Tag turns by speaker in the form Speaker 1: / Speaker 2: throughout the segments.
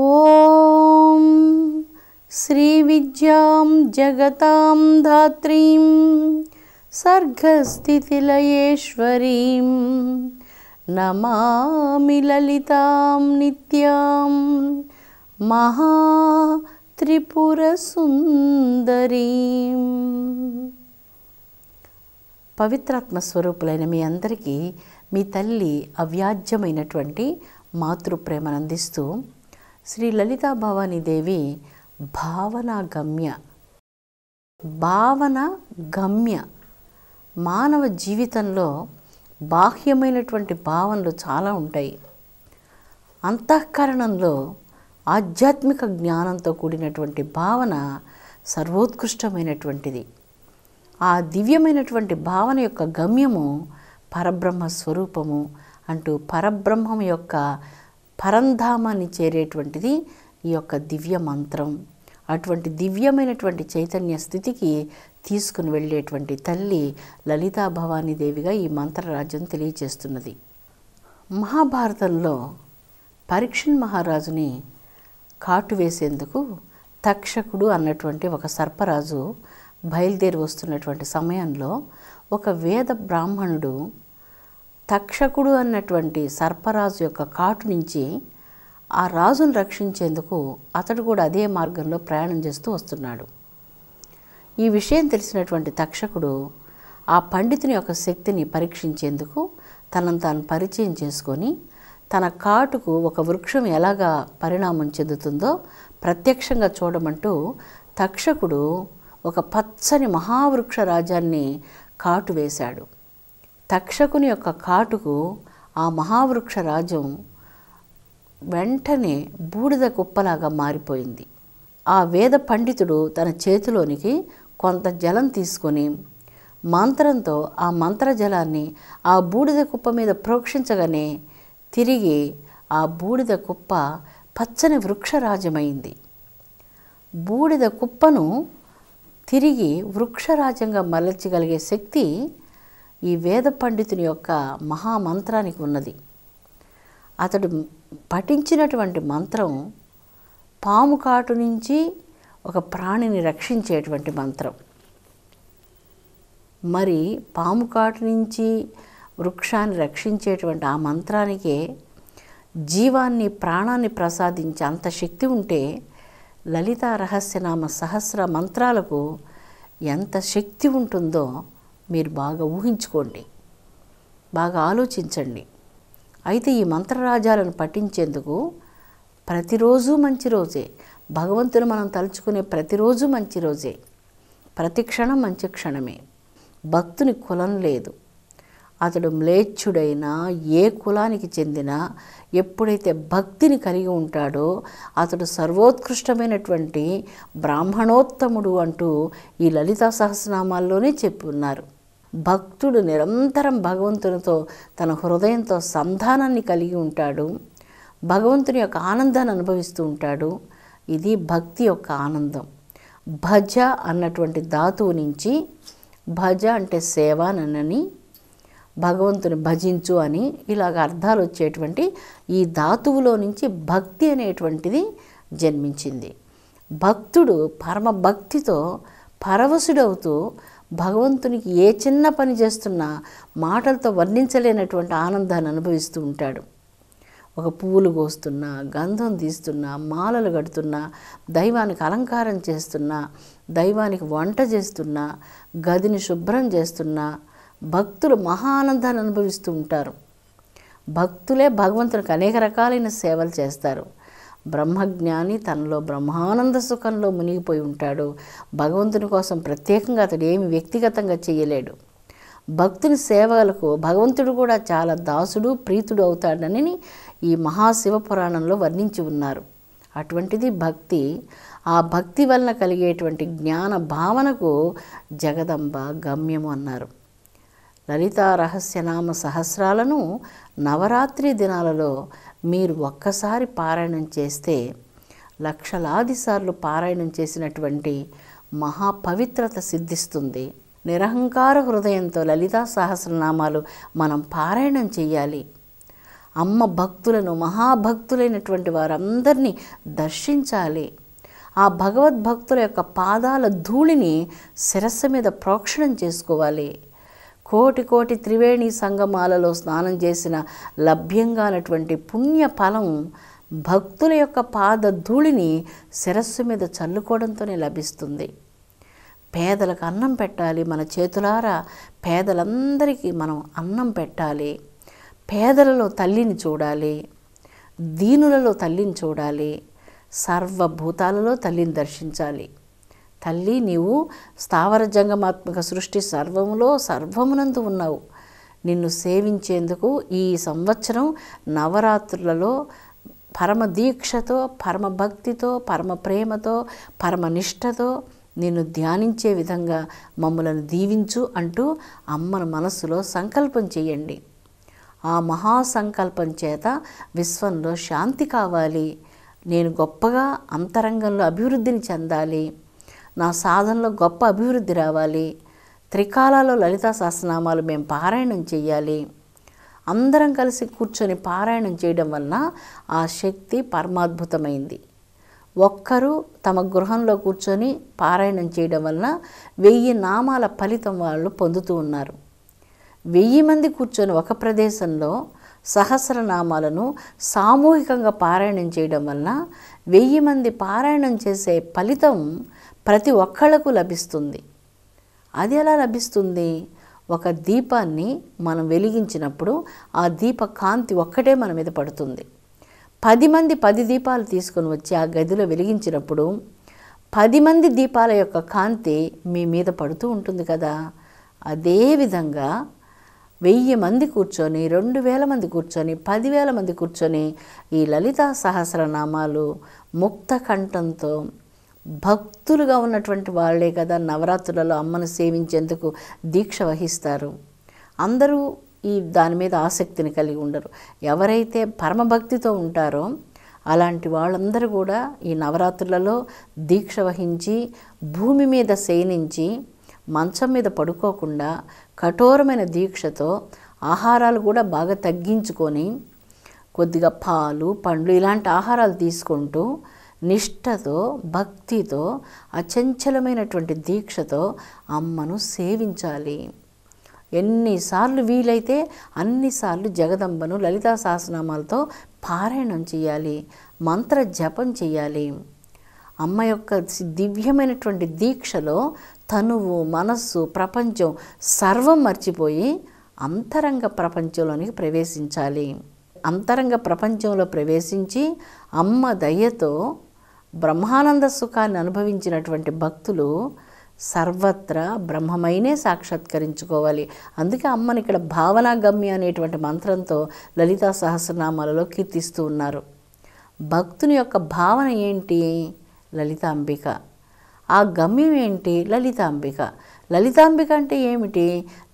Speaker 1: ఓం శ్రీ విద్యాం జగతాం ధాత్రీం సర్గస్థితిలయేశ్వరీం నమామి లలితాం నిత్యాం మహా త్రిపుర సుందరీం. పవిత్రాత్మ స్వరూపులైన మీ అందరికీ మీ తల్లి అవ్యాజ్యమైనటువంటి మాతృప్రేమను అందిస్తూ శ్రీ లలితా భవానీదేవి భావన గమ్య మానవ జీవితంలో బాహ్యమైనటువంటి భావనలు చాలా ఉంటాయి. అంతఃకరణంలో ఆధ్యాత్మిక జ్ఞానంతో కూడినటువంటి భావన సర్వోత్కృష్టమైనటువంటిది. ఆ దివ్యమైనటువంటి భావన యొక్క గమ్యము పరబ్రహ్మ స్వరూపము అంటూ పరబ్రహ్మం యొక్క పరంధామాన్ని చేరేటువంటిది ఈ యొక్క దివ్య మంత్రం. అటువంటి దివ్యమైనటువంటి చైతన్య స్థితికి తీసుకుని వెళ్ళేటువంటి తల్లి లలితా భవానీదేవిగా ఈ మంత్రరాజ్యం తెలియజేస్తున్నది. మహాభారతంలో పరీక్షణ్ మహారాజుని కాటు వేసేందుకు తక్షకుడు అన్నటువంటి ఒక సర్పరాజు బయలుదేరి వస్తున్నటువంటి సమయంలో ఒక వేద బ్రాహ్మణుడు తక్షకుడు అన్నటువంటి సర్పరాజు యొక్క కాటు నుంచి ఆ రాజును రక్షించేందుకు అతడు కూడా అదే మార్గంలో ప్రయాణం చేస్తూ వస్తున్నాడు. ఈ విషయం తెలిసినటువంటి తక్షకుడు ఆ పండితుని యొక్క శక్తిని పరీక్షించేందుకు తనను తాను పరిచయం చేసుకొని తన కాటుకు ఒక వృక్షం ఎలాగా పరిణామం చెందుతుందో ప్రత్యక్షంగా చూడమంటూ తక్షకుడు ఒక పచ్చని మహావృక్ష రాజాన్ని కాటు వేశాడు. తక్షకుని యొక్క కాటుకు ఆ మహావృక్ష రాజ్యం వెంటనే బూడిద కుప్పలాగా మారిపోయింది. ఆ వేద పండితుడు తన చేతిలోనికి కొంత జలం తీసుకొని మంత్రంతో ఆ మంత్ర జలాన్ని ఆ బూడిద కుప్ప మీద ప్రోక్షించగానే తిరిగి ఆ బూడిద కుప్ప పచ్చని వృక్షరాజ్యమైంది. బూడిద కుప్పను తిరిగి వృక్షరాజ్యంగా మలచగలిగే శక్తి ఈ వేద పండితుని యొక్క మహామంత్రానికి ఉన్నది. అతడు పఠించినటువంటి మంత్రం పాము కాటు నుంచి ఒక ప్రాణిని రక్షించేటువంటి మంత్రం. మరి పాము కాటు నుంచి వృక్షాన్ని రక్షించేటువంటి ఆ మంత్రానికే జీవాన్ని ప్రాణాన్ని ప్రసాదించే అంత శక్తి ఉంటే లలితా రహస్యనామ సహస్ర మంత్రాలకు ఎంత శక్తి ఉంటుందో మీరు బాగా ఊహించుకోండి, బాగా ఆలోచించండి. అయితే ఈ మంత్రరాజాలను పఠించేందుకు ప్రతిరోజు మంచి రోజే, భగవంతుని మనం తలుచుకునే ప్రతిరోజు మంచి రోజే, ప్రతి క్షణం మంచి క్షణమే. భక్తుని కులం లేదు. అతడు మ్లేచ్ఛుడైనా ఏ కులానికి చెందినా ఎప్పుడైతే భక్తిని కలిగి ఉంటాడో అతడు సర్వోత్కృష్టమైనటువంటి బ్రాహ్మణోత్తముడు అంటూ ఈ లలితా సహస్రనామాల్లోనే చెప్పి ఉన్నారు. భక్తుడు నిరంతరం భగవంతునితో తన హృదయంతో సంధానాన్ని కలిగి ఉంటాడు, భగవంతుని యొక్క ఆనందాన్ని అనుభవిస్తూ ఉంటాడు. ఇది భక్తి యొక్క ఆనందం. భజ అన్నటువంటి ధాతువు నుంచి, భజ అంటే సేవ నన్నని, భగవంతుని భజించు అని ఇలాగ అర్థాలు వచ్చేటువంటి ఈ ధాతువులో నుంచి భక్తి అనేటువంటిది జన్మించింది. భక్తుడు పరమ భక్తితో పరవశుడవుతూ భగవంతునికి ఏ చిన్న పని చేస్తున్నా మాటలతో వర్ణించలేనటువంటి ఆనందాన్ని అనుభవిస్తూ ఉంటాడు. ఒక పువ్వులు కోస్తున్నా, గంధం తీస్తున్నా, మాలలు కడుతున్నా, దైవానికి అలంకారం చేస్తున్నా, దైవానికి వంట చేస్తున్నా, గదిని శుభ్రం చేస్తున్నా భక్తులు మహా ఆనందాన్ని అనుభవిస్తూ ఉంటారు. భక్తులే భగవంతునికి అనేక రకాలైన సేవలు చేస్తారు. బ్రహ్మజ్ఞాని తనలో బ్రహ్మానంద సుఖంలో మునిగిపోయి ఉంటాడు. భగవంతుని కోసం ప్రత్యేకంగా అతడు ఏమి వ్యక్తిగతంగా చేయలేడు. భక్తుని సేవలకు భగవంతుడు కూడా చాలా దాసుడు, ప్రీతుడు అవుతాడని ఈ మహాశివపురాణంలో వర్ణించి ఉన్నారు. అటువంటిది భక్తి. ఆ భక్తి వలన కలిగేటువంటి జ్ఞాన భావనకు జగదంబ గమ్యము అన్నారు. లలితా రహస్యనామ సహస్రాలను నవరాత్రి దినాలలో మీరు ఒక్కసారి పారాయణం చేస్తే లక్షలాది సార్లు పారాయణం చేసినటువంటి మహాపవిత్రత సిద్ధిస్తుంది. నిరహంకార హృదయంతో లలితా సహస్రనామాలు మనం పారాయణం చేయాలి. అమ్మ భక్తులను, మహాభక్తులైనటువంటి వారందరినీ దర్శించాలి. ఆ భగవద్భక్తుల యొక్క పాదాల ధూళిని శిరస్సు మీద ప్రోక్షణం చేసుకోవాలి. కోటి కోటి త్రివేణి సంగమాలలో స్నానం చేసిన లభ్యంగానటువంటి పుణ్య ఫలం భక్తుల యొక్క పాద ధూళిని శిరస్సు మీద చల్లుకోవడంతోనే లభిస్తుంది. పేదలకు అన్నం పెట్టాలి. మన చేతులారా పేదలందరికీ మనం అన్నం పెట్టాలి. పేదలలో తల్లిని చూడాలి, దీనులలో తల్లిని చూడాలి, సర్వభూతాలలో తల్లిని దర్శించాలి. తల్లి, నీవు స్థావర జంగమాత్మక సృష్టి సర్వమునందు ఉన్నావు. నిన్ను సేవించేందుకు ఈ సంవత్సరం నవరాత్రులలో పరమ దీక్షతో, పరమ భక్తితో, పరమ ప్రేమతో, పరమ నిష్టతో నిన్ను ధ్యానించే విధంగా మమ్మలను దీవించు అంటూ అమ్మను మనస్సులో సంకల్పం చేయండి. ఆ మహాసంకల్పం చేత విశ్వంలో శాంతి కావాలి, నేను గొప్పగా అంతరంగంలో అభివృద్ధిని చెందాలి, నా సాధనలో గొప్ప అభివృద్ధి రావాలి, త్రికాలాలో లలితా సహస్రనామాలు మేము పారాయణం చేయాలి. అందరం కలిసి కూర్చొని పారాయణం చేయడం వలన ఆ శక్తి పరమాద్భుతమైంది. ఒక్కరు తమ గృహంలో కూర్చొని పారాయణం చేయడం వలన 1000 నామాల ఫలితం వాళ్ళు పొందుతూ ఉన్నారు. 1000 మంది కూర్చొని ఒక ప్రదేశంలో సహస్రనామాలను సామూహికంగా పారాయణం చేయడం వలన 1000 మంది పారాయణం చేసే ఫలితం ప్రతి ఒక్కళ్లకు లభిస్తుంది. అది ఎలా లభిస్తుంది? ఒక దీపాన్ని మనం వెలిగించినప్పుడు ఆ దీప కాంతి ఒక్కటే మన మీద పడుతుంది. 10 మంది 10 దీపాలు తీసుకొని వచ్చి ఆ గదిలో వెలిగించినప్పుడు 10 మంది దీపాల యొక్క కాంతి మీ మీద పడుతూ ఉంటుంది కదా. అదేవిధంగా 1000 మంది కూర్చొని, 2000 మంది కూర్చొని, 10,000 మంది కూర్చొని ఈ లలితా సహస్రనామాలు ముక్త కంఠంతో భక్తులుగా ఉన్నటువంటి వాళ్ళే కదా నవరాత్రులలో అమ్మను సేవించేందుకు దీక్ష వహిస్తారు. అందరూ దాని మీద ఆసక్తిని కలిగి ఉండరు. ఎవరైతే పరమభక్తితో ఉంటారో అలాంటి వాళ్ళందరూ కూడా ఈ నవరాత్రులలో దీక్ష వహించి భూమి మీద శయనించి మంచం మీద పడుకోకుండా కఠోరమైన దీక్షతో ఆహారాలు కూడా బాగా తగ్గించుకొని కొద్దిగా పాలు, పండ్లు ఇలాంటి ఆహారాలు తీసుకుంటూ నిష్టతో, భక్తితో, అచంచలమైనటువంటి దీక్షతో అమ్మను సేవించాలి. ఎన్నిసార్లు వీలైతే అన్నిసార్లు జగదంబను లలితా సహస్రనామాలతో పారాయణం చేయాలి, మంత్ర జపం చేయాలి. అమ్మ యొక్క దివ్యమైనటువంటి దీక్షలో తనువు, మనస్సు, ప్రపంచం సర్వం మర్చిపోయి అంతరంగ ప్రపంచంలోనికి ప్రవేశించాలి. అంతరంగ ప్రపంచంలో ప్రవేశించి అమ్మ దయతో బ్రహ్మానంద సుఖాన్ని అనుభవించినటువంటి భక్తులు సర్వత్రా బ్రహ్మమైనే సాక్షాత్కరించుకోవాలి. అందుకే అమ్మని ఇక్కడ భావనాగమ్య అనేటువంటి మంత్రంతో లలితా సహస్రనామాలలో కీర్తిస్తూ ఉన్నారు. భక్తుని యొక్క భావన ఏంటి? లలితాంబిక. ఆ గమ్యం ఏంటి? లలితాంబిక. లలితాంబిక అంటే ఏమిటి?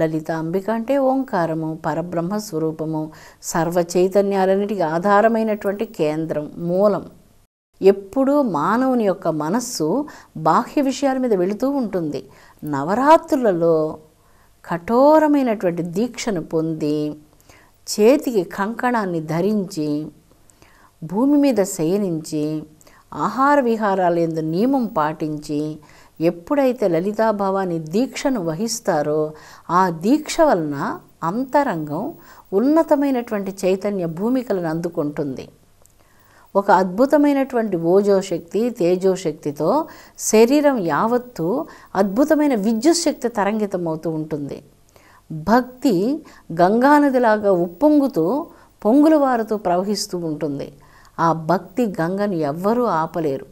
Speaker 1: లలితాంబిక అంటే ఓంకారము, పరబ్రహ్మ స్వరూపము, సర్వ చైతన్యాలన్నిటికీ ఆధారమైనటువంటి కేంద్రం, మూలం. ఎప్పుడూ మానవుని యొక్క మనస్సు బాహ్య విషయాల మీద వెళుతూ ఉంటుంది. నవరాత్రులలో కఠోరమైనటువంటి దీక్షను పొంది చేతికి కంకణాన్ని ధరించి భూమి మీద శయనించి ఆహార విహారాల యందు నియమం పాటించి ఎప్పుడైతే లలితాభవాని దీక్షను వహిస్తారో ఆ దీక్ష వలన అంతరంగం ఉన్నతమైనటువంటి చైతన్య భూమికలను అందుకుంటుంది. ఒక అద్భుతమైనటువంటి ఓజోశక్తి, తేజోశక్తితో శరీరం యావత్తు అద్భుతమైన విద్యుత్ శక్తి తరంగితమవుతూ ఉంటుంది. భక్తి గంగానదిలాగా ఉప్పొంగుతూ పొంగుల వారుతూ ప్రవహిస్తూ ఉంటుంది. ఆ భక్తి గంగను ఎవ్వరూ ఆపలేరు.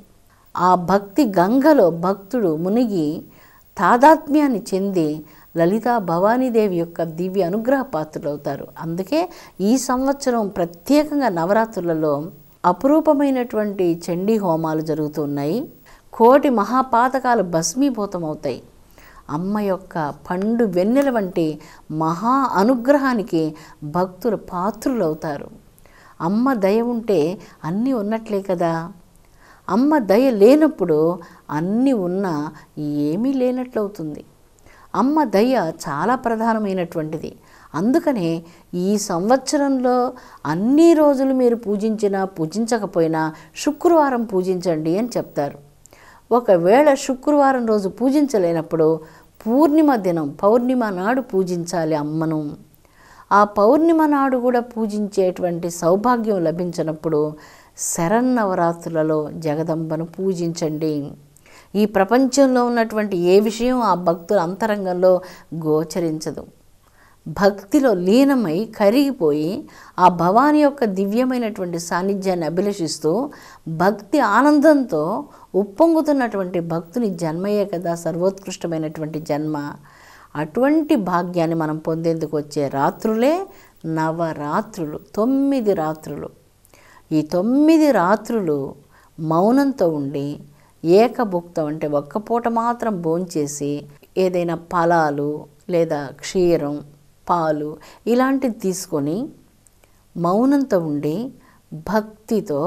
Speaker 1: ఆ భక్తి గంగలో భక్తుడు మునిగి తాదాత్మ్యాన్ని చెంది లలితా భవానీదేవి యొక్క దివ్య అనుగ్రహ పాత్రులవుతారు. అందుకే ఈ సంవత్సరం ప్రత్యేకంగా నవరాత్రులలో అపురూపమైనటువంటి చండీ హోమాలు జరుగుతున్నాయి. కోటి మహాపాతకాలు భస్మీభూతమవుతాయి. అమ్మ యొక్క పండు వెన్నెల వంటి మహా అనుగ్రహానికి భక్తులు పాత్రులవుతారు. అమ్మ దయ ఉంటే అన్నీ ఉన్నట్లే కదా. అమ్మ దయ లేనప్పుడు అన్నీ ఉన్నా ఏమీ లేనట్లవుతుంది. అమ్మ దయ చాలా ప్రధానమైనటువంటిది. అందుకనే ఈ సంవత్సరంలో అన్ని రోజులు మీరు పూజించినా పూజించకపోయినా శుక్రవారం పూజించండి అని చెప్తారు. ఒకవేళ శుక్రవారం రోజు పూజించలేనప్పుడు పూర్ణిమ దినం, పౌర్ణిమ నాడు పూజించాలి అమ్మను. ఆ పౌర్ణిమ నాడు కూడా పూజించేటువంటి సౌభాగ్యం లభించినప్పుడు శరన్నవరాత్రులలో జగదంబను పూజించండి. ఈ ప్రపంచంలో ఉన్నటువంటి ఏ విషయం ఆ భక్తుల అంతరంగంలో గోచరించదు. భక్తిలో లీనమై కరిగిపోయి ఆ భవాని యొక్క దివ్యమైనటువంటి సాన్నిధ్యాన్ని అభిలషిస్తూ భక్తి ఆనందంతో ఉప్పొంగుతున్నటువంటి భక్తుని జన్మయే కదా సర్వోత్కృష్టమైనటువంటి జన్మ. అటువంటి భాగ్యాన్ని మనం పొందేందుకు వచ్చే రాత్రులే నవరాత్రులు, 9 రాత్రులు. ఈ 9 రాత్రులు మౌనంతో ఉండి ఏకభుక్తం అంటే ఒక్క పూట మాత్రం భోంచేసి ఏదైనా ఫలాలు లేదా క్షీరం, పాలు ఇలాంటివి తీసుకొని మౌనంతో ఉండి భక్తితో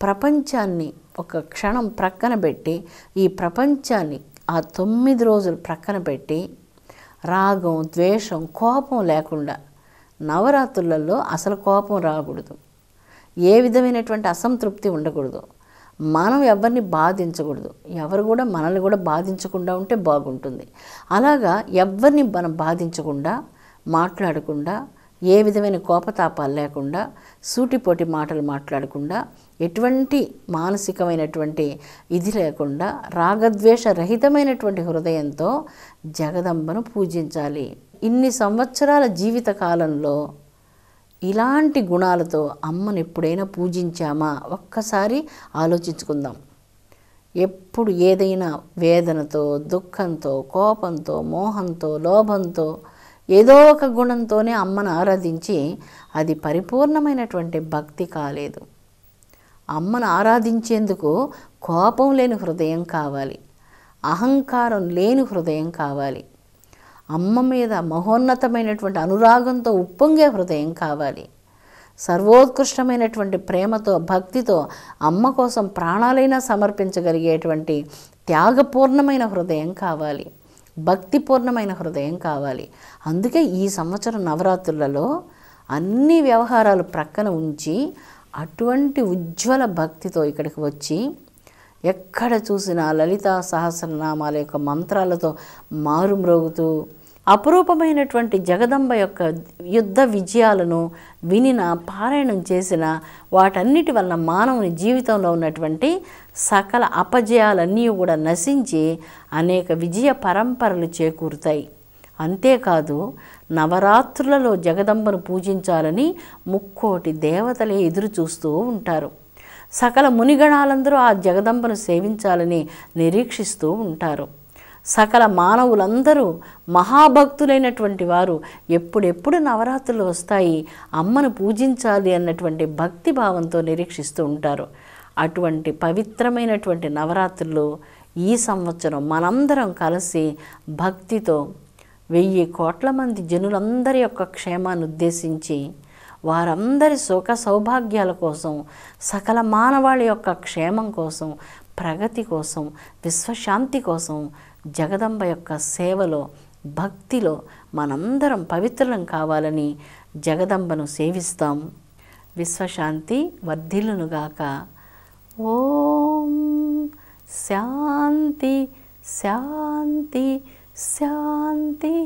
Speaker 1: ప్రపంచాన్ని ఒక క్షణం ప్రక్కన పెట్టి, ఈ ప్రపంచాన్ని ఆ 9 రోజులు ప్రక్కన పెట్టి రాగం, ద్వేషం, కోపం లేకుండా, నవరాత్రులలో అసలు కోపం రాకూడదు, ఏ విధమైనటువంటి అసంతృప్తి ఉండకూడదు, మనం ఎవరిని బాధించకూడదు, ఎవరు కూడా మనల్ని కూడా బాధించకుండా ఉంటే బాగుంటుంది. అలాగా ఎవరిని మనం బాధించకుండా, మాట్లాడకుండా, ఏ విధమైన కోపతాపాలు లేకుండా, సూటిపోటి మాటలు మాట్లాడకుండా, ఎటువంటి మానసికమైనటువంటి ఇది లేకుండా రాగద్వేష రహితమైనటువంటి హృదయంతో జగదంబను పూజించాలి. ఇన్ని సంవత్సరాల జీవిత కాలంలో ఇలాంటి గుణాలతో అమ్మను ఎప్పుడైనా పూజించామా ఒక్కసారి ఆలోచించుకుందాం. ఎప్పుడు ఏదైనా వేదనతో, దుఃఖంతో, కోపంతో, మోహంతో, లోభంతో ఏదో ఒక గుణంతోనే అమ్మను ఆరాధించి అది పరిపూర్ణమైనటువంటి భక్తి కాలేదు. అమ్మను ఆరాధించేందుకు కోపం లేని హృదయం కావాలి, అహంకారం లేని హృదయం కావాలి, అమ్మ మీద మహోన్నతమైనటువంటి అనురాగంతో ఉప్పొంగే హృదయం కావాలి, సర్వోత్కృష్టమైనటువంటి ప్రేమతో, భక్తితో అమ్మ కోసం ప్రాణాలైనా సమర్పించగలిగేటువంటి త్యాగపూర్ణమైన హృదయం కావాలి, భక్తిపూర్ణమైన హృదయం కావాలి. అందుకే ఈ సంవత్సరం నవరాత్రులలో అన్ని వ్యవహారాలు ప్రక్కన ఉంచి అటువంటి ఉజ్వల భక్తితో ఇక్కడికి వచ్చి ఎక్కడ చూసినా లలితా సహస్రనామాల యొక్క మంత్రాలతో మారుమ్రోగుతూ అపురూపమైనటువంటి జగదంబ యొక్క యుద్ధ విజయాలను వినిన, పారాయణం చేసిన వాటన్నిటి వలన మానవుని జీవితంలో ఉన్నటువంటి సకల అపజయాలన్నీ కూడా నశించి అనేక విజయ పరంపరలు చేకూరుతాయి. అంతేకాదు నవరాత్రులలో జగదంబను పూజించాలని ముక్కోటి దేవతలే ఎదురు చూస్తూ ఉంటారు. సకల మునిగణాలందరూ ఆ జగదంబను సేవించాలని నిరీక్షిస్తూ ఉంటారు. సకల మానవులందరూ మహాభక్తులైనటువంటి వారు ఎప్పుడెప్పుడు నవరాత్రులు వస్తాయి, అమ్మను పూజించాలి అన్నటువంటి భక్తి భావంతో నిరీక్షిస్తూ ఉంటారు. అటువంటి పవిత్రమైనటువంటి నవరాత్రులు ఈ సంవత్సరం మనందరం కలిసి భక్తితో 1000 కోట్ల మంది జనులందరి యొక్క క్షేమాన్ని ఉద్దేశించి, వారందరి సుఖ సౌభాగ్యాల కోసం, సకల మానవాళి యొక్క క్షేమం కోసం, ప్రగతి కోసం, విశ్వశాంతి కోసం జగదంబ యొక్క సేవలో, భక్తిలో మనందరం పవిత్రులం కావాలని జగదంబను సేవిస్తాం. విశ్వశాంతి వర్ధిల్లునుగాక. ఓం శాంతి శాంతి శాంతి.